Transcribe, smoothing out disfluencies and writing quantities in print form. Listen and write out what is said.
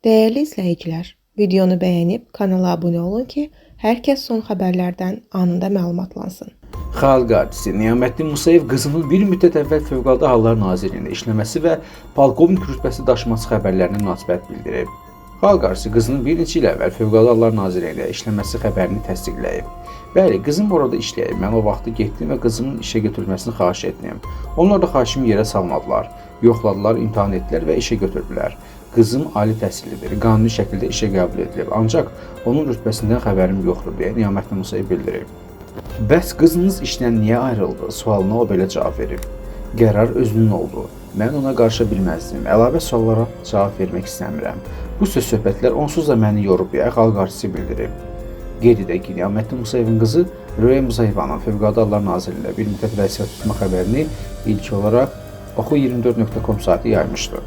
Değerli izləyicilər, videonu bəyənib kanala abunə olun ki, hər kəs son xəbərlərdən anında məlumatlansın. Xalq artisti Niyamətdin Musayev qızının bir müddət əvvəl Fövqəladə Hallar Nazirliyində işləməsi və polkovnik rütbəsi daşıması xəbərlərinə münasibət bildirib. Xalq artisti qızının bir neçə il əvvəl Fövqəladə Hallar Nazirliyində işləməsi xəbərini təsdiqləyib. Bəli, qızım orada işləyib. Mən o vaxtı getdim və qızımın işə götürülməsini xahiş etdim. Onlar da xahişimi yerə salmadılar. Yoxladılar, imtahan etdilər və işə götürdülər. Qızım ali təhsillidir, qanuni şəkildə işə qəbul edilib. Ancaq onun rütbəsindən xəbərim yoxdur, deyə Niyamətdin Musayev bildirib. Bəs qızınız işdən niyə ayrıldı? Sualına o belə cavab verib. Qərar özünün oldu. Mən ona qarışa bilməzdim. Əlavə suallara cavab vermək istəmirəm. Bu söz-söhbətlər onsuz da məni yorub, deyə xalq artisti bildirib. Qeyd edək ki, Niyamətdin Musayevin qızı Röya Musayevanın Fövqəladə Hallar Nazirliyində bir müddət vəzifə tutma xəbərini ilk olaraq Oxu24.com saytı yaymışdı.